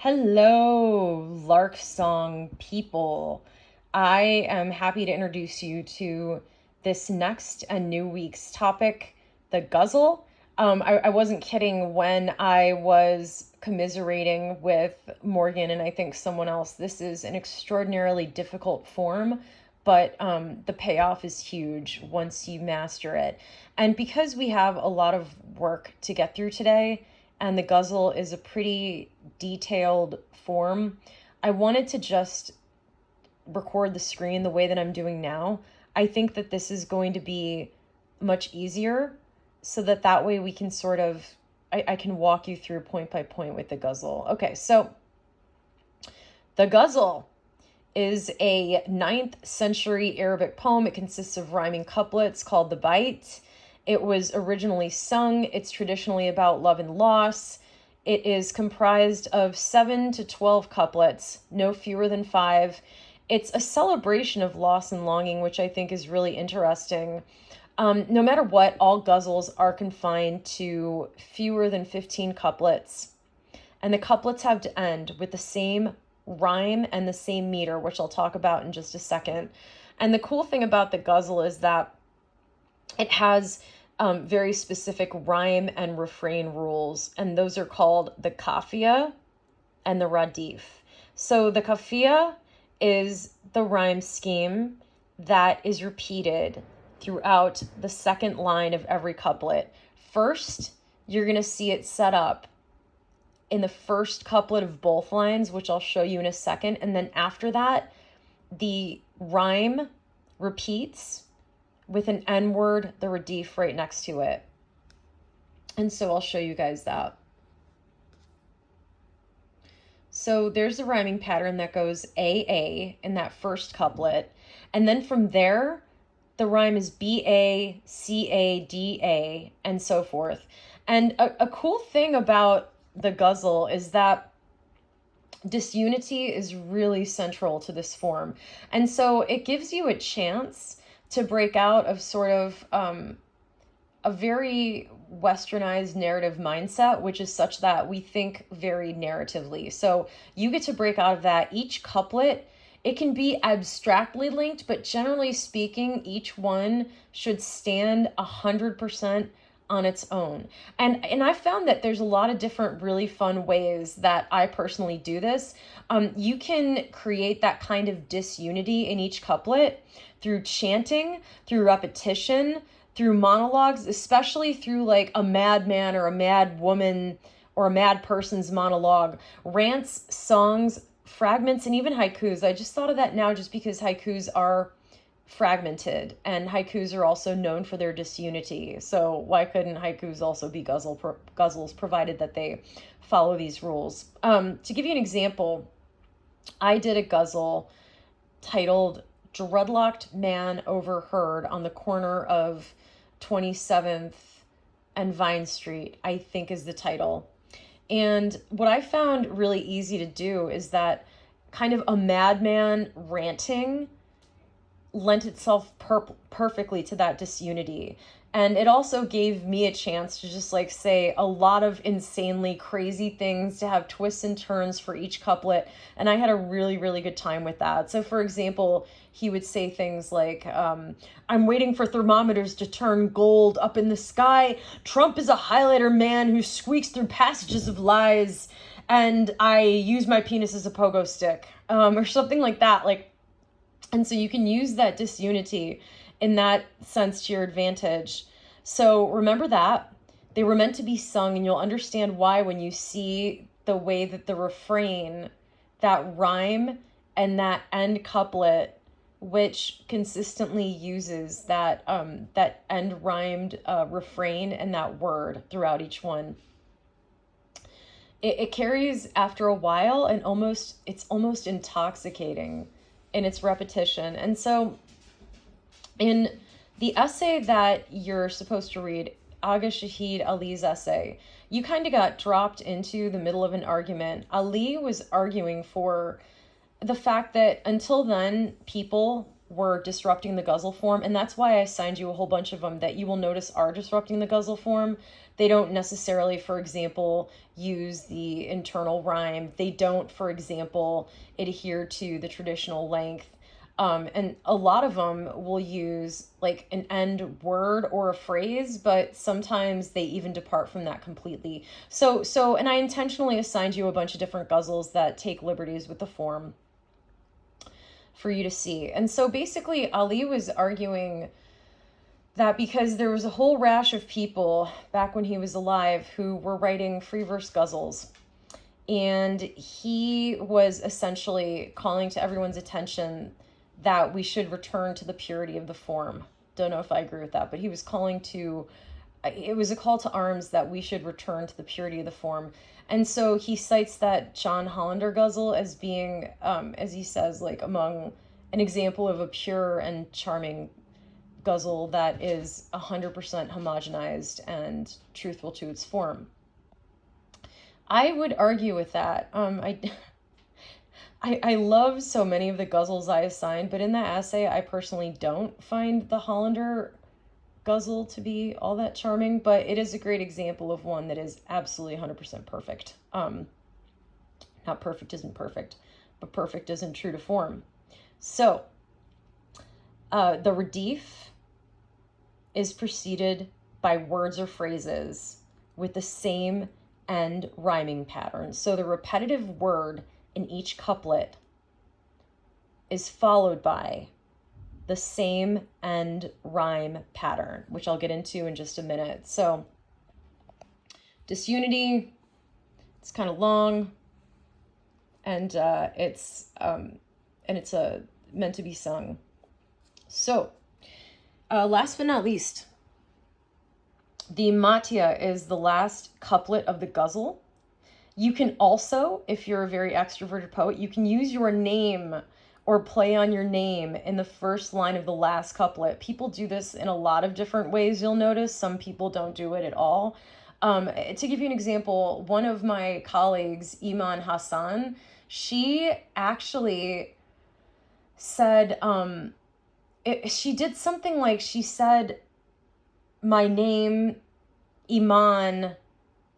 Hello, Lark Song people. I am happy to introduce you to this next and new week's topic, the Ghazal. I wasn't kidding when I was commiserating with Morgan and I think someone else. This is an extraordinarily difficult form, but the payoff is huge once you master it. And because we have a lot of work to get through today, and the Ghazal is a pretty detailed form, I wanted to just record the screen the way that I'm doing now. I think that this is going to be much easier so that way we can sort of, I can walk you through point by point with the Ghazal. Okay, so the Ghazal is a 9th century Arabic poem. It consists of rhyming couplets called the Bait. It was originally sung. It's traditionally about love and loss. It is comprised of 7 to 12 couplets, no fewer than 5. It's a celebration of loss and longing, which I think is really interesting. No matter what, all ghazals are confined to fewer than 15 couplets. And the couplets have to end with the same rhyme and the same meter, which I'll talk about in just a second. And the cool thing about the ghazal is that it has very specific rhyme and refrain rules, and those are called the kafia and the radif. So the kafia is the rhyme scheme that is repeated throughout the second line of every couplet. First, you're going to see it set up in the first couplet of both lines, which I'll show you in a second. And then after that, the rhyme repeats with an N word, the radif, right next to it. And so I'll show you guys that. So there's the rhyming pattern that goes AA in that first couplet. And then from there, the rhyme is BA, CA, DA, and so forth. And a cool thing about the ghazal is that disunity is really central to this form. And so it gives you a chance to break out of sort of a very westernized narrative mindset, which is such that we think very narratively. So you get to break out of that. Each couplet, it can be abstractly linked, but generally speaking, each one should stand 100% on its own. And I found that there's a lot of different really fun ways that I personally do this. You can create that kind of disunity in each couplet through chanting, through repetition, through monologues, especially through like a madman or a mad woman or a mad person's monologue, rants, songs, fragments, and even haikus. I just thought of that now just because haikus are fragmented and haikus are also known for their disunity. So why couldn't haikus also be ghazals provided that they follow these rules? To give you an example, I did a ghazal titled Dreadlocked Man Overheard on the corner of 27th and Vine Street, I think is the title. And what I found really easy to do is that kind of a madman ranting lent itself perfectly to that disunity. And it also gave me a chance to just like say a lot of insanely crazy things, to have twists and turns for each couplet. And I had a really, really good time with that. So for example, he would say things like, I'm waiting for thermometers to turn gold up in the sky. Trump is a highlighter man who squeaks through passages of lies. And I use my penis as a pogo stick, or something like that. And so you can use that disunity in that sense to your advantage. So remember that. They were meant to be sung, and you'll understand why when you see the way that the refrain, that rhyme, and that end couplet, which consistently uses that that end rhymed refrain and that word throughout each one. It carries after a while, and it's almost intoxicating in its repetition. And so in the essay that you're supposed to read, Aga Shahid Ali's essay, you kind of got dropped into the middle of an argument. Ali was arguing for the fact that until then, people were disrupting the Ghazal form, and that's why I assigned you a whole bunch of them that you will notice are disrupting the Ghazal form. They don't necessarily, for example, use the internal rhyme. They don't, for example, adhere to the traditional length. And a lot of them will use like an end word or a phrase, but sometimes they even depart from that completely. And I intentionally assigned you a bunch of different ghazals that take liberties with the form for you to see. And so basically, Ali was arguing that because there was a whole rash of people back when he was alive who were writing free verse ghazals, and he was essentially calling to everyone's attention that we should return to the purity of the form. Don't know if I agree with that, but he was calling to, it was a call to arms that we should return to the purity of the form. And so he cites that John Hollander ghazal as being, as he says, like among an example of a pure and charming ghazal that is 100% homogenized and truthful to its form. I would argue with that. I love so many of the ghazals I assigned, but in that essay, I personally don't find the Hollander ghazal to be all that charming, but it is a great example of one that is absolutely 100% perfect. Not perfect isn't perfect, but perfect isn't true to form. So, the Radif is preceded by words or phrases with the same end rhyming pattern. So the repetitive word in each couplet is followed by the same end rhyme pattern, which I'll get into in just a minute. So disunity, it's kind of long, and it's meant to be sung. So last but not least, the Matya is the last couplet of the ghazal. You can also, if you're a very extroverted poet, you can use your name or play on your name in the first line of the last couplet. People do this in a lot of different ways, you'll notice. Some people don't do it at all. To give you an example, one of my colleagues, Iman Hassan, she actually said, she did something like, she said, my name, Iman,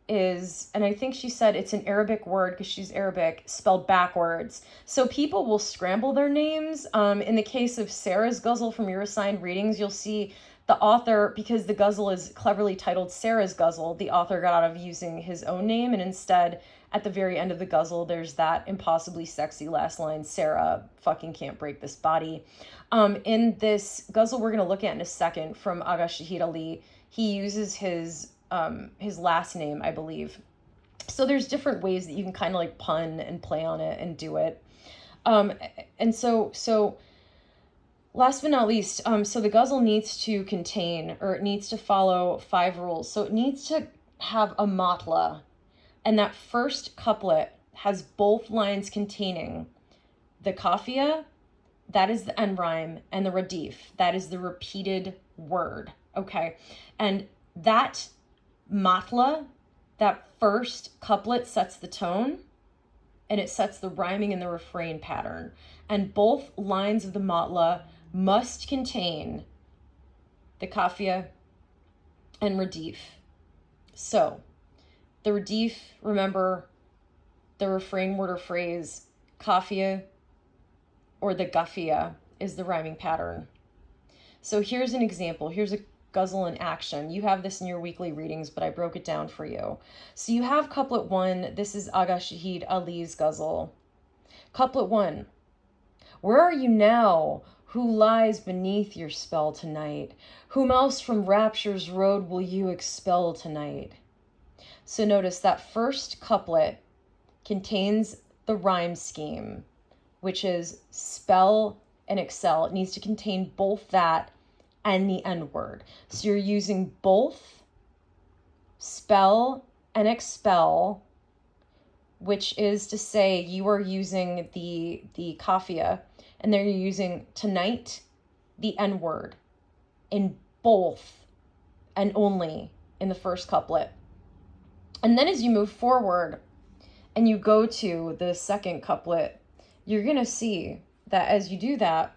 is, and I think she said it's an Arabic word because she's Arabic, spelled backwards. So people will scramble their names. In the case of Sarah's ghazal from your assigned readings, you'll see the author, because the ghazal is cleverly titled Sarah's ghazal, the author got out of using his own name, and instead, at the very end of the ghazal, there's that impossibly sexy last line, Sarah fucking can't break this body. In this ghazal we're going to look at in a second from Agha Shahid Ali, he uses his last name, I believe. So there's different ways that you can kind of like pun and play on it and do it. And so last but not least, so the ghazal needs to contain, or it needs to follow 5 rules. So it needs to have a matla, and that first couplet has both lines containing the kafia, that is the end rhyme, and the radif, that is the repeated word. Okay, and that matla, that first couplet, sets the tone, and it sets the rhyming and the refrain pattern. And both lines of the matla must contain the kafia and radif. So the radif, remember, the refrain word or phrase, kafia or the gafia is the rhyming pattern. So here's an example. Here's a ghazal in action. You have this in your weekly readings, but I broke it down for you. So you have couplet 1. This is Agha Shahid Ali's ghazal. Couplet 1. Where are you now? Who lies beneath your spell tonight? Whom else from rapture's road will you expel tonight? So notice that first couplet contains the rhyme scheme, which is spell and excel. It needs to contain both that and the end word. So you're using both spell and expel, which is to say you are using the kafia, and then you're using tonight, the end word, in both and only in the first couplet. And then as you move forward and you go to the second couplet, you're going to see that as you do that,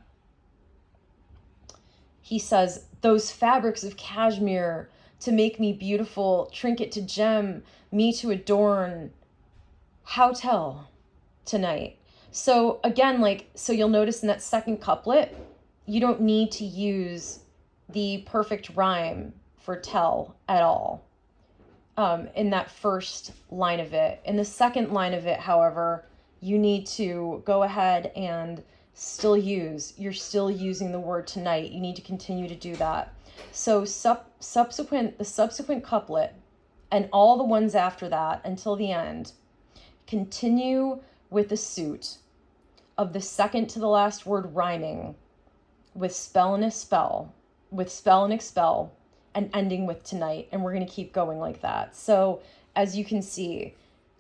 he says, those fabrics of cashmere to make me beautiful, trinket to gem, me to adorn, how tell tonight. So again, like, so you'll notice in that second couplet, you don't need to use the perfect rhyme for tell at all. In that first line of it. In the second line of it, however, you need to go ahead and you're still using the word tonight. You need to continue to do that. So the subsequent couplet and all the ones after that until the end continue with the suit of the second to the last word rhyming with spell and expel, and ending with tonight. And we're going to keep going like that. So as you can see,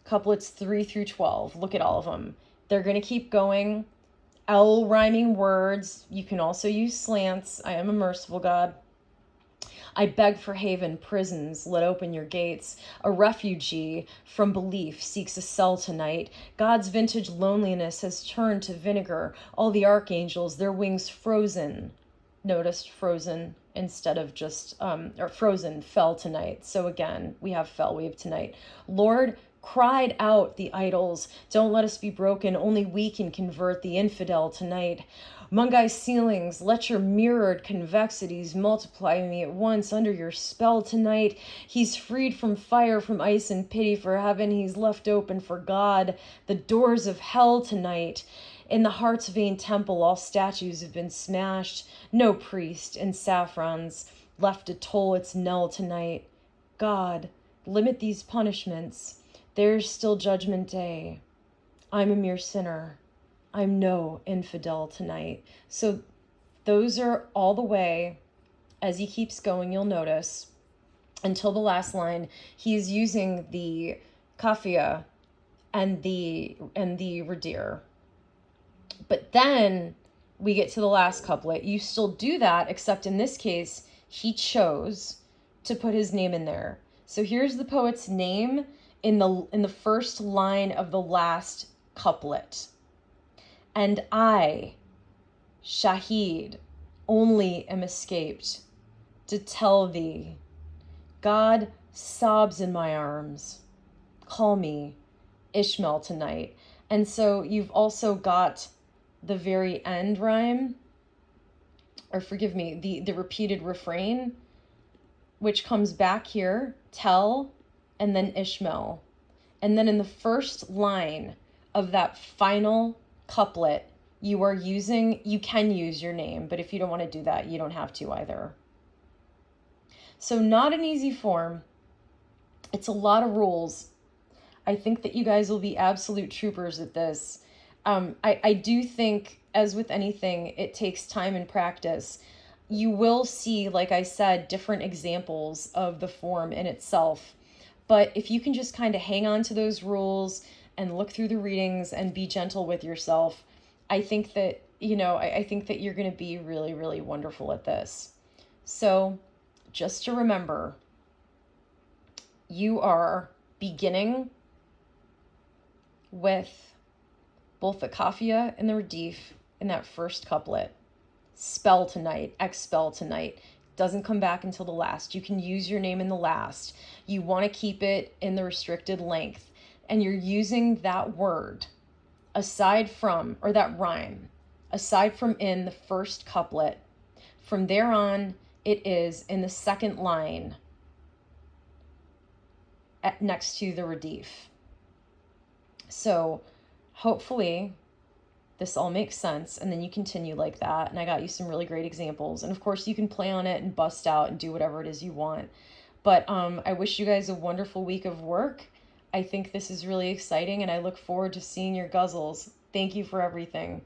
couplets 3 through 12, look at all of them. They're going to keep going. L rhyming words. You can also use slants. I am a merciful God. I beg for haven, prisons, let open your gates. A refugee from belief seeks a cell tonight. God's vintage loneliness has turned to vinegar. All the archangels, their wings frozen. Noticed frozen instead of just, or frozen, fell tonight. So again, we have fell, we have tonight. Lord, cried out the idols, don't let us be broken, only we can convert the infidel tonight. Mungai's ceilings, let your mirrored convexities multiply me at once under your spell tonight. He's freed from fire, from ice and pity for heaven. He's left open for God the doors of hell tonight. In the heart's vain temple, all statues have been smashed. No priest in saffrons left to toll its knell tonight. God, limit these punishments. There's still judgment day. I'm a mere sinner. I'm no infidel tonight. So those are all the way, as he keeps going, you'll notice, until the last line, he's using the kafia and the redir. But then we get to the last couplet. You still do that, except in this case, he chose to put his name in there. So here's the poet's name in the first line of the last couplet. And I, Shahid, only am escaped to tell thee, God sobs in my arms. Call me Ishmael tonight. And so you've also got the very end rhyme, or forgive me, the repeated refrain, which comes back here, tell, and then Ishmael. And then in the first line of that final couplet, you can use your name, but if you don't want to do that, you don't have to either. So not an easy form. It's a lot of rules. I think that you guys will be absolute troopers at this. I do think, as with anything, it takes time and practice. You will see, like I said, different examples of the form in itself. But if you can just kind of hang on to those rules and look through the readings and be gentle with yourself, I think that, I think that you're going to be really, really wonderful at this. So just to remember, you are beginning with both the kafia and the redif in that first couplet. Spell tonight, expel tonight. Doesn't come back until the last. You can use your name in the last. You want to keep it in the restricted length. And you're using that word that rhyme, aside from in the first couplet. From there on, it is in the second line next to the redif. So hopefully this all makes sense, and then you continue like that. And I got you some really great examples. And of course you can play on it and bust out and do whatever it is you want. But I wish you guys a wonderful week of work. I think this is really exciting, and I look forward to seeing your Ghazals. Thank you for everything.